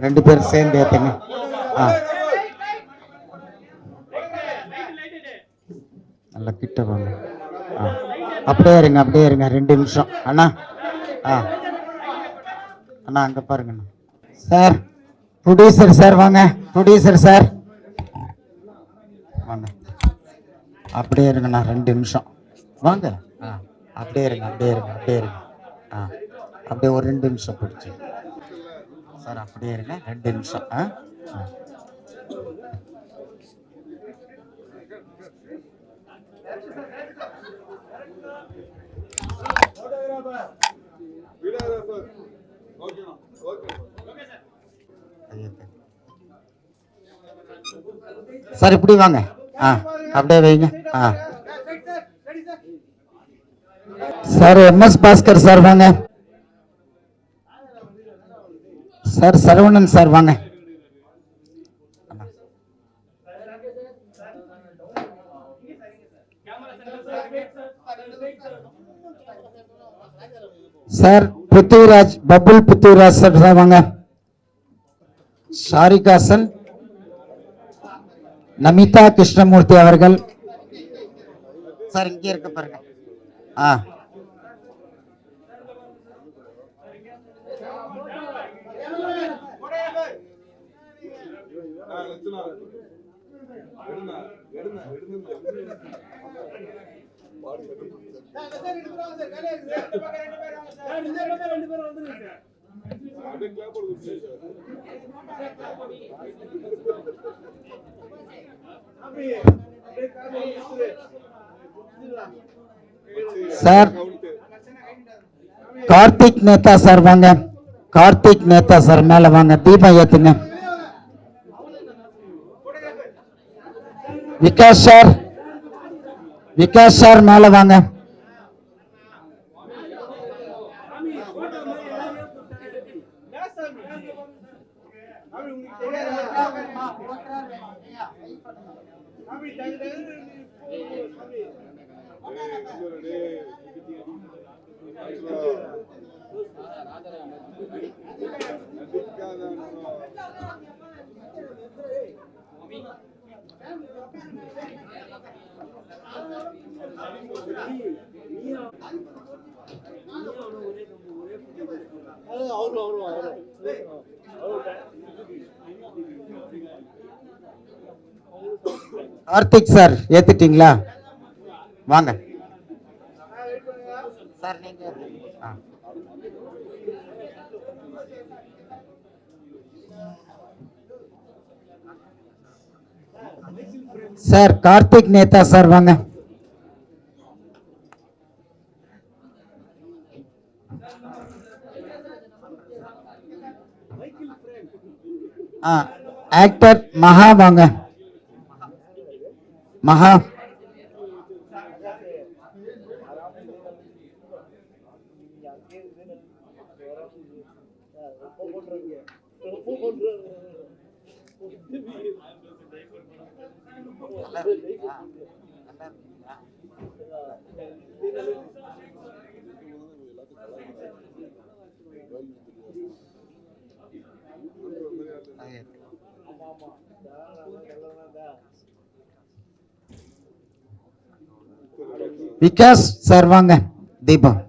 ரெண்டு பேரும் சேர்ந்து ஏத்துங்க. நல்லா கிட்ட வாங்க. அப்படியே இருங்க, அப்படியே இருங்க, 2 நிமிஷம் அண்ணா. அண்ணா அங்க பாருங்க சார். ப்ரொடியூசர் சார் வாங்க. ப்ரொடியூசர் சார் வாங்க. அப்படியே இருங்கண்ணா, 2 நிமிஷம் வாங்க. அப்படியே இருங்க, அப்படியே இருங்க, அப்படியே இருங்க. அப்படியே ஒரு 2 நிமிஷம் பிடிச்சி சார். அப்படியே இருங்க, 2 நிமிஷம். சார் இப்படி வாங்க. அப்படியே வைங்க. சார் MS பாஸ்கர் சார் வாங்க. சார் சரவணன் சார் வாங்க. சார் பிருத்திவிராஜ், பபுல் பிருத்திவிராஜ் சார் வாங்க. ஷாரிகாசன், நமிதா கிருஷ்ணமூர்த்தி அவர்கள் சார் இங்கே இருக்க பாருங்க. சார் கார்த்திக் நேதா சார் வாங்க. கார்த்திக் நேதா சார் மேல வாங்க. தீபம் ஏத்துங்க. விகாஷ் சார், விகாஷ் சார் மேல வாங்க. கார்த்திக் சார் ஏத்துட்டீங்களா? வாங்க சார். நீங்க சார் கார்த்திக் நேதா சார் வாங்க. ஆக்டர் மகா வாங்க. மகா விகாஸ் சார் வாங்க. தீபம்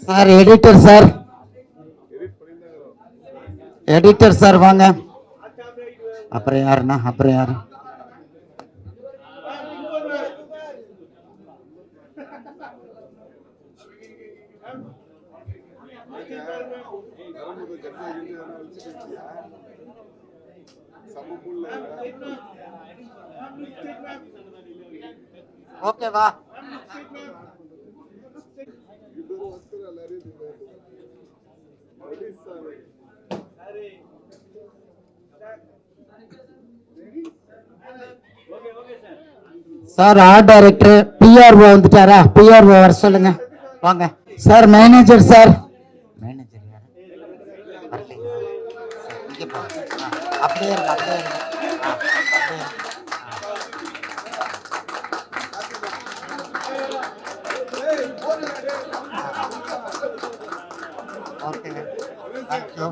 sir. Editor sir, editor sir வாங்க. அப்புறம் யாருண்ணா? அப்புறம் யாரு? ஓகேவா? சார் ஆர்ட் டைரக்டர் பிஆர்ஓ வந்துட்டாரா? பிஆர்ஓ வர சொல்லுங்க. வாங்க சார். Manager sir. மேனேஜர் யாரு? வரலையா? இங்க பாருங்க. அப்படியே இருங்க, அப்படியே இருங்க. அப்படியே இருங்க. ஓகேங்க, தேங்க்யூ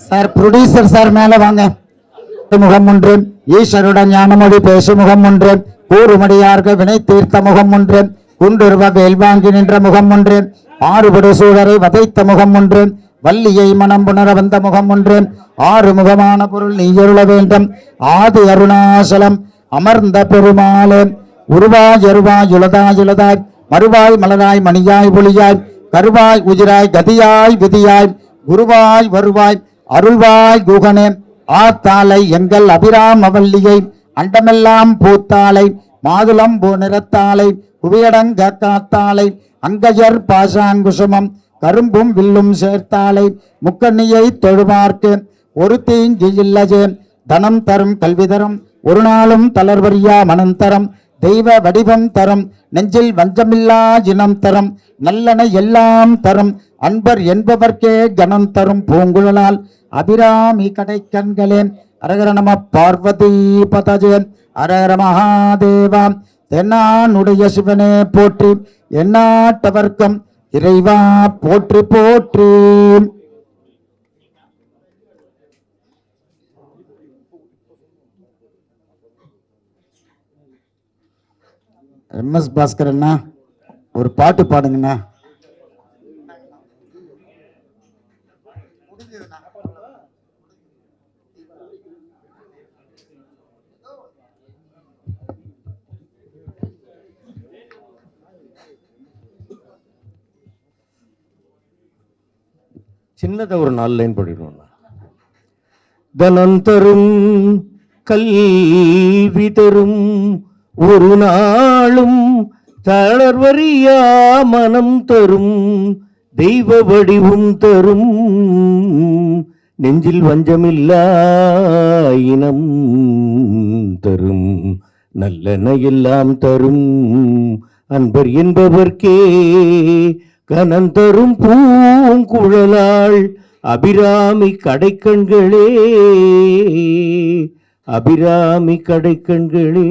சார். ப்ரொடியூசர் சார் மேல வாங்க. முகம் ஒன்று ஈஸ்வருடன் ஞானமொழி பேசும் முகம் ஒன்று கூறுமடியார்கள் வினை தீர்த்த முகம் ஒன்று குன்றுருவ வேல் வாங்கி நின்ற முகம் ஒன்று ஆறுபடு சூழரை வதைத்த முகம் ஒன்று வள்ளியை மனம் புணர வந்த முகம் ஒன்று ஆறு முகமான பொருள் நீயருள வேண்டும் ஆதி அருணாசலம் அமர்ந்த பெருமாளே உருவாய் எருவாய் உலதாய் மறுவாய் மலராய் மணியாய் ஒளியாய் கருவாய் உயிராய் கதியாய் விதியாய் குருவாய் வருவாய் அருள்வாய் குகனே ஆத்தாளை எங்கள் அபிராமவல்லியை அண்டமெல்லாம் பூத்தாளை மாதுளம் பூ நிறத்தாளை குவியடங்க காத்தாளை அங்கஜர் பாசாங்குசுமம் கரும்பும் வில்லும் சேர்த்தாளை முக்கண்ணியை தொழுவார்க்கு ஒரு தீங்கு இல்லஜே தனம் தரும் கல்வி தரும் ஒரு நாளும் தளர்வரியா மனம் தரும் தெய்வ வடிவம் தரும் நெஞ்சில் வஞ்சமில்லா இனம் தரும் நல்லன எல்லாம் தரும் அன்பர் என்பவர்க்கே கனம் தரும் பூங்குழலால் அபிராமி கடை கண்களே. அரகர நம பார்வதி பதஜே. அரகர மகாதேவா. தென்னானுடைய சிவனே போற்றி எந்நாட்டவர்க்கம் இறைவா போற்றி போற்றி. எம்எஸ் பாஸ்கர் அண்ணா ஒரு பாட்டு பாடுங்கண்ணா. சின்னதை ஒரு 4 லைன் படிக்கணும்னா தனம் தரும் கல்வி தரும் ஒரு நாளும் தளர்வரியா மனம் தரும் தெய்வ வடிவும் தரும் நெஞ்சில் வஞ்சமில்லா இனம் தரும் நல்லன எல்லாம் தரும் அன்பர் என்பவர்க்கே கனன் தரும் பூங்குழலாள் அபிராமி கடைக்கண்களே அபிராமி கடைக்கண்களே.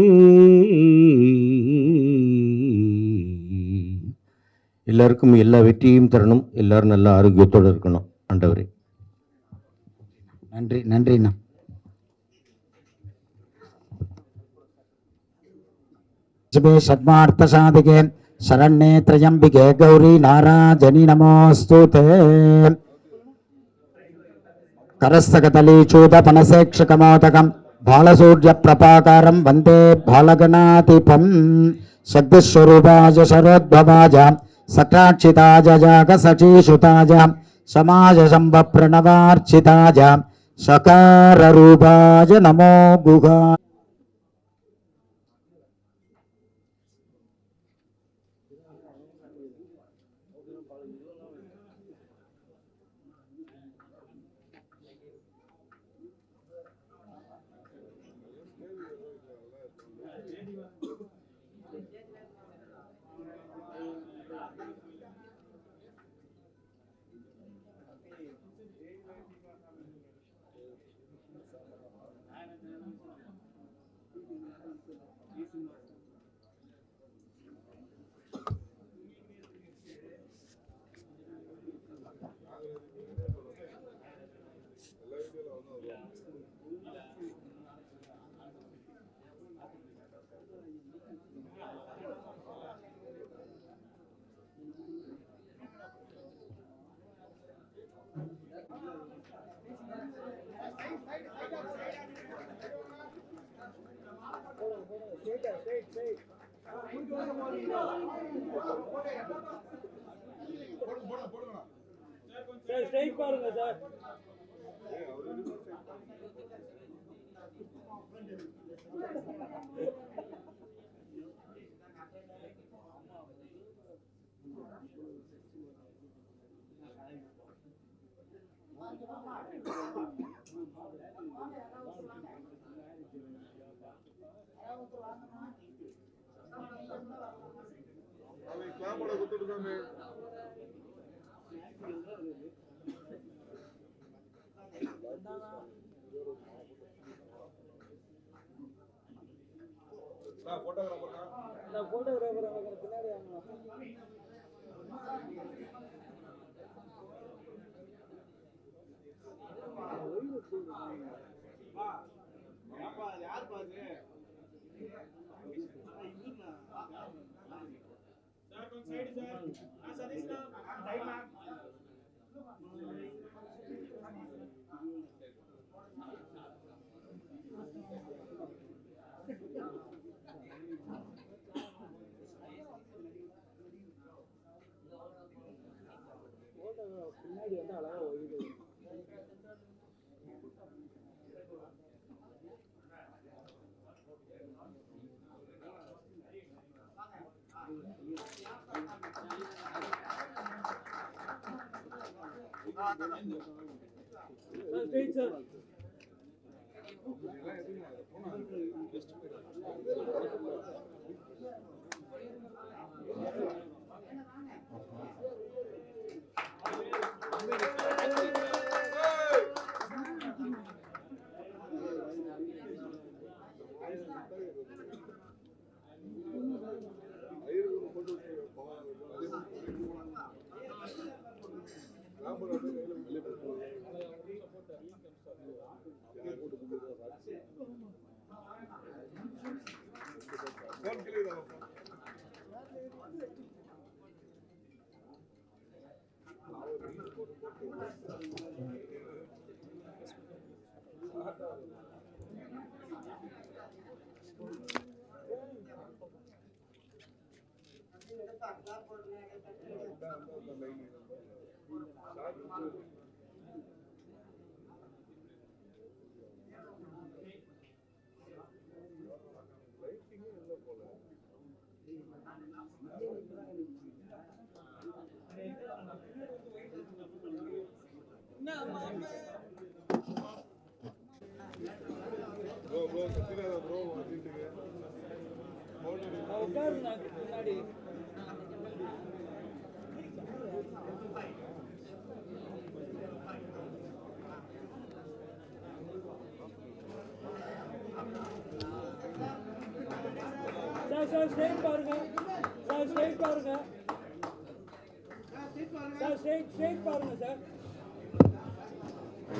எல்லாருக்கும் எல்லா வெற்றியும் தரணும். எல்லாரும் நல்ல ஆரோக்கியத்தோடு இருக்கணும். ஆண்டவரே நன்றி. நன்றிண்ணா. சத்மார்த்த சாதிகே शरण्ये त्र्यंबिके गौरी नाराजनी नमोस्तुते. करस्तकतलीचूत पनसेक्षकमोदकं बालसूर्य प्रपाकारं वंदे बालगणाधिपं शक्तिस्वरूपाय शरोद्भवाय सटाक्षिताय जागसचीसुताय समाज संभप्रणवार्चिताय सकाररूपाय नमो गुहा.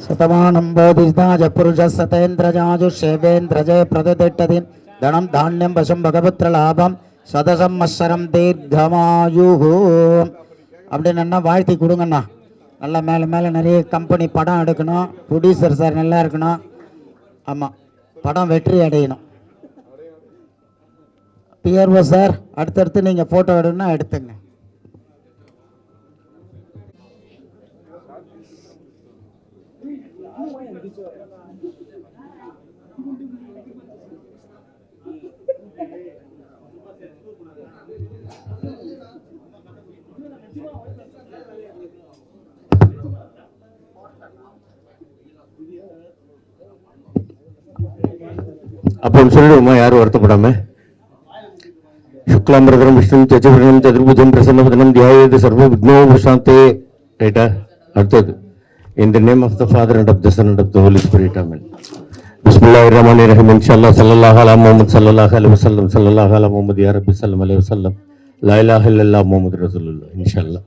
శతమానం బోధితాజ పురుష సతేంద్రజాజు శేవేంద్రజయ ప్రదతిట్టది ధనం ధాన్యం వశం భగపుత్ర లాభம் சதசம்மஸ்வரம் தீர்க்கமாயு அப்படின்னு வாழ்த்தி கொடுங்கண்ணா. நல்லா மேலே மேலே நிறைய கம்பெனி படம் எடுக்கணும், ப்ரொடியூசர் சார் நல்லா இருக்கணும். ஆமாம், படம் வெற்றி அடையணும். பிஆர்ஓ சார் அடுத்தடுத்து நீங்கள் ஃபோட்டோ எடுக்கணும்னா எடுத்துங்க. அப்போ சொல்லிடுவோமா, யாரும் வருத்தப்படாம. சுக்லாம்பிரதரம் விஷ்ணு சதுர்புஜம் சதுர்புஜம் பிரசன்னபதனம் தியாயது சர்வ விக்னோபசாந்தே. ரைட்டா? அடுத்தது. In the name of the Father and of the Son and of the Holy Spirit. Amen. Bismillahirrahmanirrahim. Inshallah. Sallallahu ala Muhammad sallallahu alaihi wasallam. Sallallahu ala Muhammad ya Rabbi sallam alaihi wasallam. La ilaha illallah Muhammad Rasulullah. Inshallah.